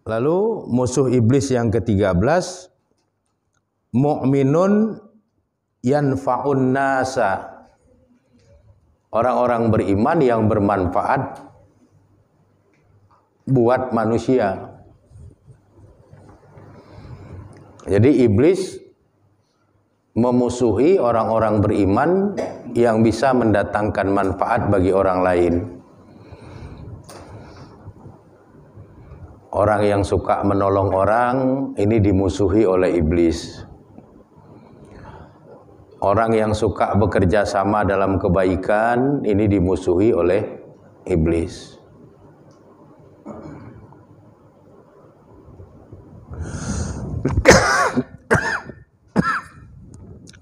Lalu musuh iblis yang ke-13, mu'minun yanfa'un nasa. Orang-orang beriman yang bermanfaat buat manusia. Jadi iblis memusuhi orang-orang beriman yang bisa mendatangkan manfaat bagi orang lain. Orang yang suka menolong orang ini dimusuhi oleh iblis. Orang yang suka bekerja sama dalam kebaikan ini dimusuhi oleh iblis.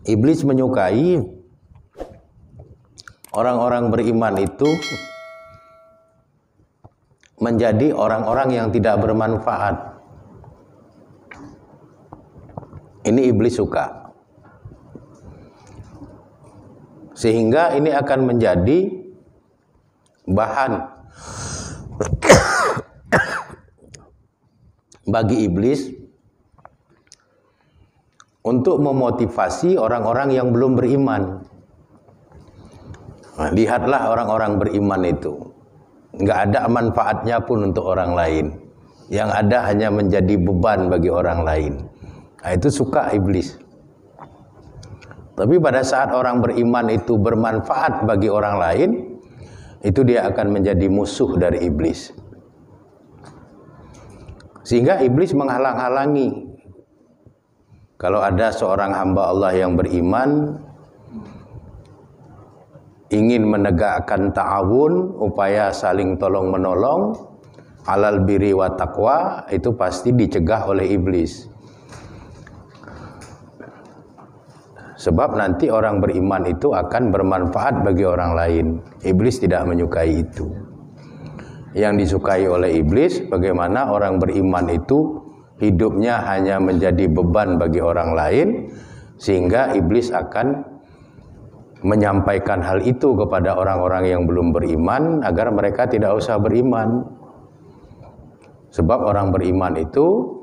Iblis menyukai orang-orang beriman itu menjadi orang-orang yang tidak bermanfaat. Ini iblis suka. Sehingga ini akan menjadi bahan bagi iblis untuk memotivasi orang-orang yang belum beriman. Nah, lihatlah orang-orang beriman itu. Nggak ada manfaatnya pun untuk orang lain. Yang ada hanya menjadi beban bagi orang lain. Nah, itu suka iblis. Tapi pada saat orang beriman itu bermanfaat bagi orang lain, itu dia akan menjadi musuh dari iblis. Sehingga iblis menghalang-halangi. Kalau ada seorang hamba Allah yang beriman, ingin menegakkan ta'awun, upaya saling tolong-menolong, alal birri wa taqwa, itu pasti dicegah oleh iblis. Sebab nanti orang beriman itu akan bermanfaat bagi orang lain. Iblis tidak menyukai itu. Yang disukai oleh iblis, bagaimana orang beriman itu hidupnya hanya menjadi beban bagi orang lain, sehingga iblis akan menyampaikan hal itu kepada orang-orang yang belum beriman agar mereka tidak usah beriman. Sebab orang beriman itu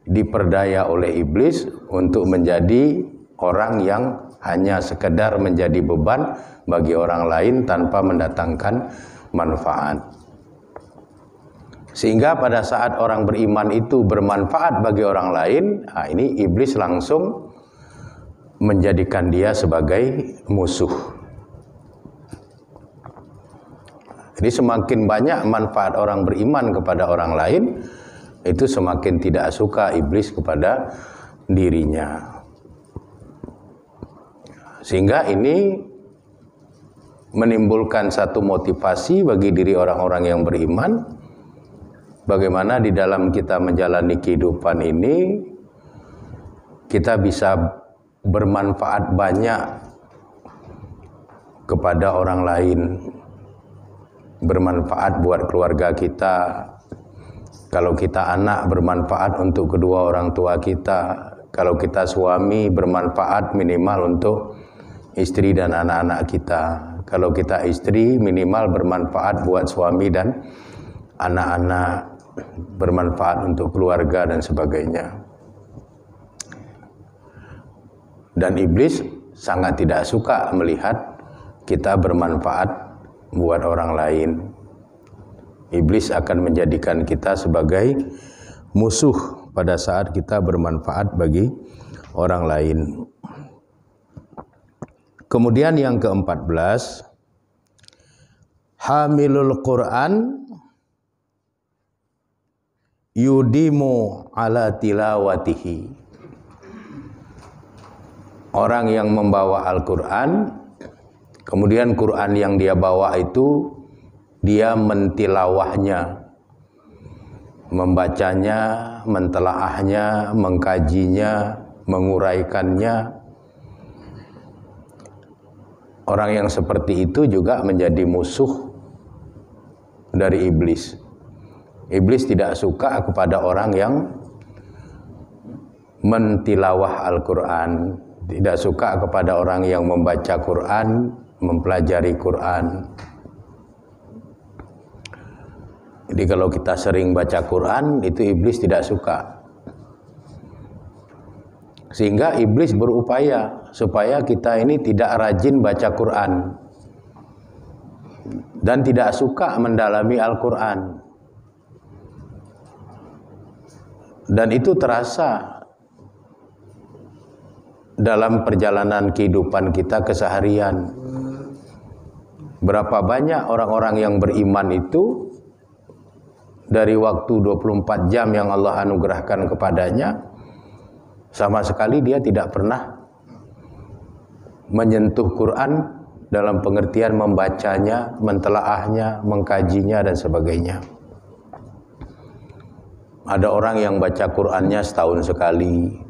diperdaya oleh iblis untuk menjadi orang yang hanya sekedar menjadi beban bagi orang lain tanpa mendatangkan manfaat. Sehingga pada saat orang beriman itu bermanfaat bagi orang lain, nah ini iblis langsung menjadikan dia sebagai musuh. Jadi semakin banyak manfaat orang beriman kepada orang lain, itu semakin tidak suka iblis kepada dirinya. Sehingga ini menimbulkan satu motivasi bagi diri orang-orang yang beriman, bagaimana di dalam kita menjalani kehidupan ini kita bisa bermanfaat banyak kepada orang lain, bermanfaat buat keluarga kita. Kalau kita anak, bermanfaat untuk kedua orang tua kita. Kalau kita suami, bermanfaat minimal untuk istri dan anak-anak kita. Kalau kita istri, minimal bermanfaat buat suami dan anak-anak, bermanfaat untuk keluarga dan sebagainya. Dan iblis sangat tidak suka melihat kita bermanfaat buat orang lain. Iblis akan menjadikan kita sebagai musuh pada saat kita bermanfaat bagi orang lain. Kemudian yang ke-14, hamilul Quran yudimu ala tilawatihi. Orang yang membawa Al-Quran, kemudian Quran yang dia bawa itu dia mentilawahnya, membacanya, mentelaahnya, mengkajinya, menguraikannya. Orang yang seperti itu juga menjadi musuh dari iblis. Iblis tidak suka kepada orang yang mentilawah Al-Quran, tidak suka kepada orang yang membaca Quran, mempelajari Quran. Jadi kalau kita sering baca Quran, itu iblis tidak suka. Sehingga iblis berupaya supaya kita ini tidak rajin baca Quran dan tidak suka mendalami Al-Quran. Dan itu terasa dalam perjalanan kehidupan kita keseharian. Berapa banyak orang-orang yang beriman itu dari waktu 24 jam yang Allah anugerahkan kepadanya, sama sekali dia tidak pernah menyentuh Quran dalam pengertian membacanya, mentelaahnya, mengkajinya dan sebagainya. Ada orang yang baca Qurannya setahun sekali.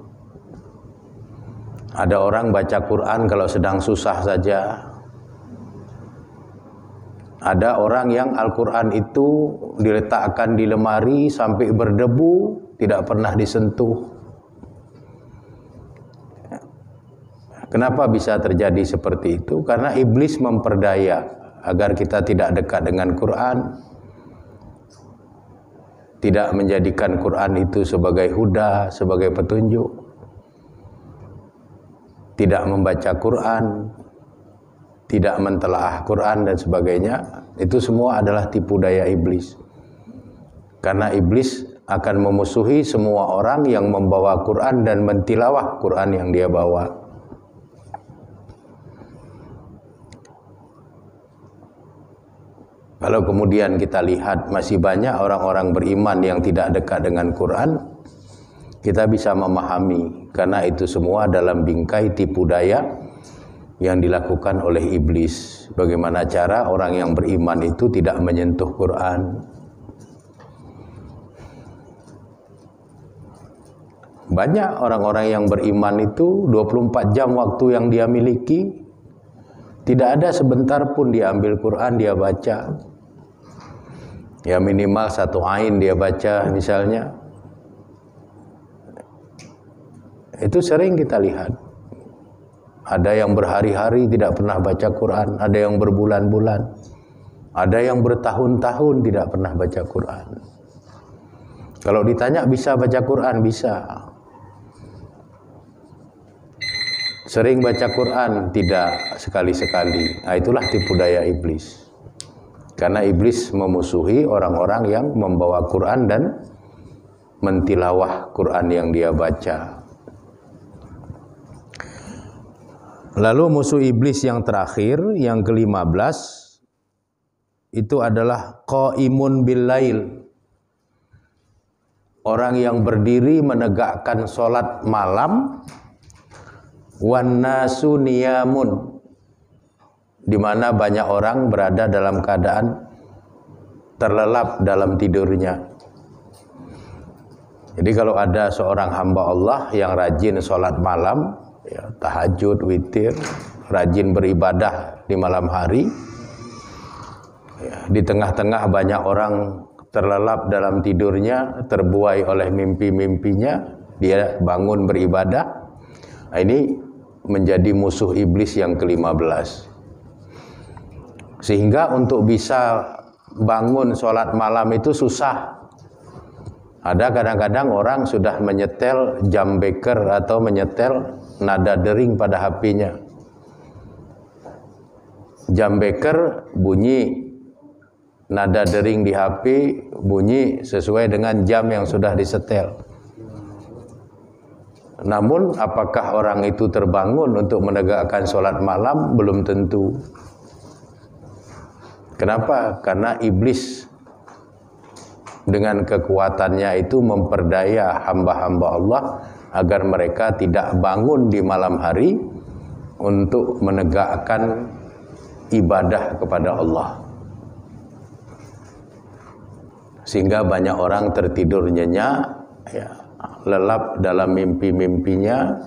Ada orang baca Quran kalau sedang susah saja. Ada orang yang Al-Quran itu diletakkan di lemari sampai berdebu, tidak pernah disentuh. Kenapa bisa terjadi seperti itu? Karena iblis memperdaya agar kita tidak dekat dengan Quran, tidak menjadikan Quran itu sebagai huda, sebagai petunjuk, tidak membaca Quran, tidak mentelaah Quran dan sebagainya. Itu semua adalah tipu daya iblis. Karena iblis akan memusuhi semua orang yang membawa Quran dan mentilawah Quran yang dia bawa. Kalau kemudian kita lihat masih banyak orang-orang beriman yang tidak dekat dengan Quran, kita bisa memahami karena itu semua dalam bingkai tipu daya yang dilakukan oleh iblis. Bagaimana cara orang yang beriman itu tidak menyentuh Quran. Banyak orang-orang yang beriman itu 24 jam waktu yang dia miliki, tidak ada sebentar pun dia ambil Quran, dia baca. Ya minimal 1 ain dia baca misalnya. Itu sering kita lihat. Ada yang berhari-hari tidak pernah baca Quran, ada yang berbulan-bulan, ada yang bertahun-tahun tidak pernah baca Quran. Kalau ditanya bisa baca Quran, bisa. Sering baca Quran, tidak sekali-sekali. Nah, itulah tipu daya iblis. Karena iblis memusuhi orang-orang yang membawa Quran dan mentilawah Quran yang dia baca. Lalu musuh iblis yang terakhir, yang ke-15, itu adalah qaimun bil lail. Orang yang berdiri menegakkan sholat malam, wan nasu niyamun, di mana banyak orang berada dalam keadaan terlelap dalam tidurnya. Jadi kalau ada seorang hamba Allah yang rajin sholat malam, ya, tahajud, witir, rajin beribadah di malam hari, ya, di tengah-tengah banyak orang terlelap dalam tidurnya, terbuai oleh mimpi-mimpinya, dia bangun beribadah. Nah, ini menjadi musuh iblis yang ke-15. Sehingga untuk bisa bangun sholat malam itu susah. Ada kadang-kadang orang sudah menyetel jam beker atau menyetel nada dering pada HP-nya. Jam beker bunyi, nada dering di HP bunyi sesuai dengan jam yang sudah disetel. Namun apakah orang itu terbangun untuk menegakkan sholat malam? Belum tentu. Kenapa? Karena iblis dengan kekuatannya itu memperdaya hamba-hamba Allah agar mereka tidak bangun di malam hari untuk menegakkan ibadah kepada Allah. Sehingga banyak orang tertidur nyenyak, ya, lelap dalam mimpi-mimpinya,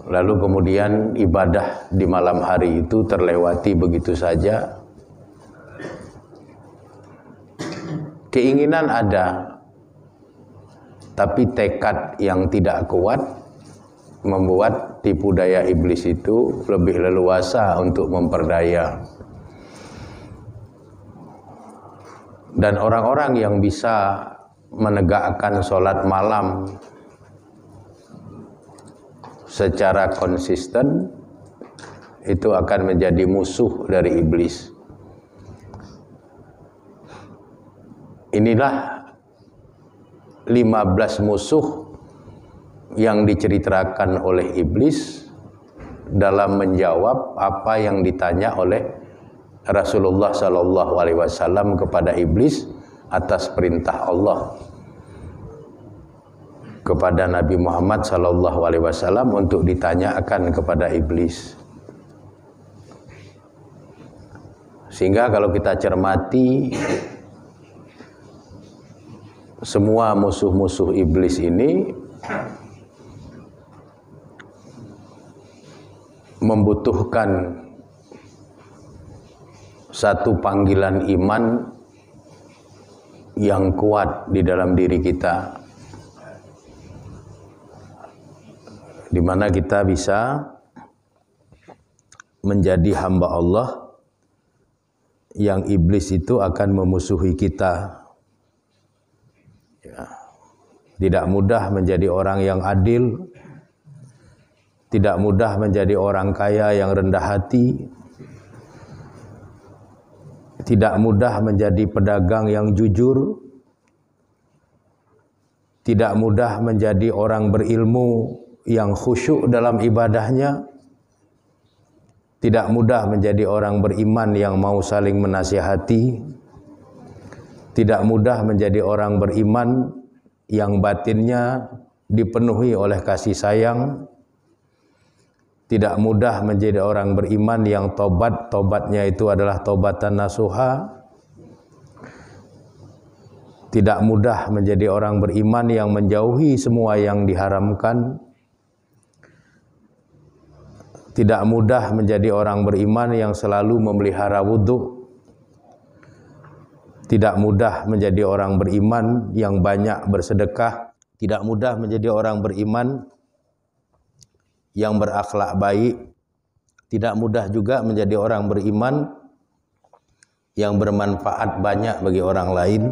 lalu kemudian ibadah di malam hari itu terlewati begitu saja. Keinginan ada, tapi tekad yang tidak kuat membuat tipu daya iblis itu lebih leluasa untuk memperdaya. Dan orang-orang yang bisa menegakkan sholat malam secara konsisten itu akan menjadi musuh dari iblis. Inilah 15 musuh yang diceritakan oleh iblis dalam menjawab apa yang ditanya oleh Rasulullah Sallallahu Alaihi Wasallam kepada iblis atas perintah Allah kepada Nabi Muhammad Sallallahu Alaihi Wasallam untuk ditanyakan kepada iblis. Sehingga kalau kita cermati semua musuh-musuh iblis ini membutuhkan satu panggilan iman yang kuat di dalam diri kita, di mana kita bisa menjadi hamba Allah yang iblis itu akan memusuhi kita. Ya. Tidak mudah menjadi orang yang adil, tidak mudah menjadi orang kaya yang rendah hati, tidak mudah menjadi pedagang yang jujur, tidak mudah menjadi orang berilmu yang khusyuk dalam ibadahnya, tidak mudah menjadi orang beriman yang mau saling menasihati, tidak mudah menjadi orang beriman yang batinnya dipenuhi oleh kasih sayang, tidak mudah menjadi orang beriman yang tobatnya itu adalah tobatan nasuha. Tidak mudah menjadi orang beriman yang menjauhi semua yang diharamkan. Tidak mudah menjadi orang beriman yang selalu memelihara wudhu. Tidak mudah menjadi orang beriman yang banyak bersedekah. Tidak mudah menjadi orang beriman yang berakhlak baik. Tidak mudah juga menjadi orang beriman yang bermanfaat banyak bagi orang lain.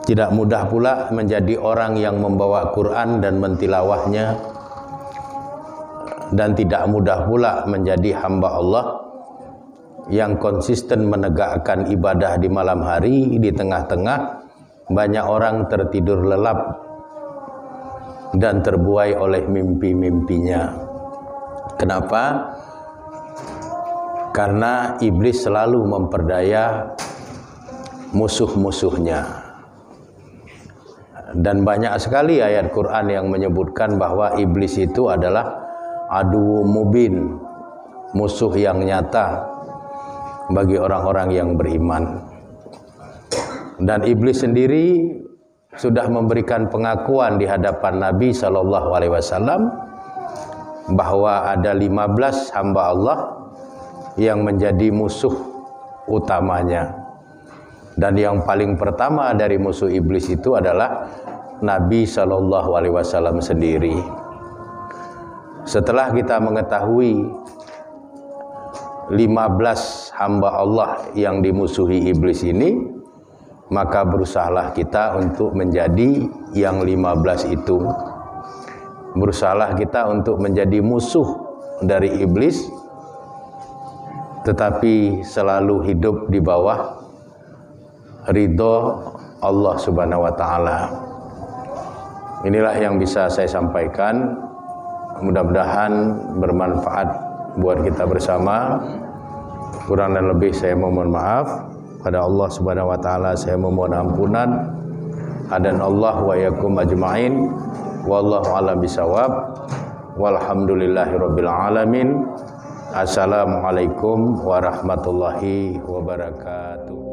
Tidak mudah pula menjadi orang yang membawa Quran dan mentilawahnya. Dan tidak mudah pula menjadi hamba Allah yang konsisten menegakkan ibadah di malam hari. Di tengah-tengah banyak orang tertidur lelap dan terbuai oleh mimpi-mimpinya. Kenapa? Karena iblis selalu memperdaya musuh-musuhnya. Dan banyak sekali ayat Quran yang menyebutkan bahwa iblis itu adalah adu mubin, musuh yang nyata bagi orang-orang yang beriman. Dan iblis sendiri sudah memberikan pengakuan di hadapan Nabi Sallallahu Alaihi Wasallam bahwa ada 15 hamba Allah yang menjadi musuh utamanya. Dan yang paling pertama dari musuh iblis itu adalah Nabi Sallallahu Alaihi Wasallam sendiri. Setelah kita mengetahui 15 hamba Allah yang dimusuhi iblis ini, maka berusahalah kita untuk menjadi yang 15 itu. Berusahalah kita untuk menjadi musuh dari iblis, tetapi selalu hidup di bawah ridho Allah Subhanahu wa Ta'ala. Inilah yang bisa saya sampaikan. Mudah-mudahan bermanfaat buat kita bersama. Kurang dan lebih saya mohon maaf. Pada Allah Subhanahu wa Ta'ala saya memohon ampunan. Adan Allah wa yakum ajma'in. Wallahu a'lam bisawab. Walhamdulillahirabbil alamin. Assalamualaikum warahmatullahi wabarakatuh.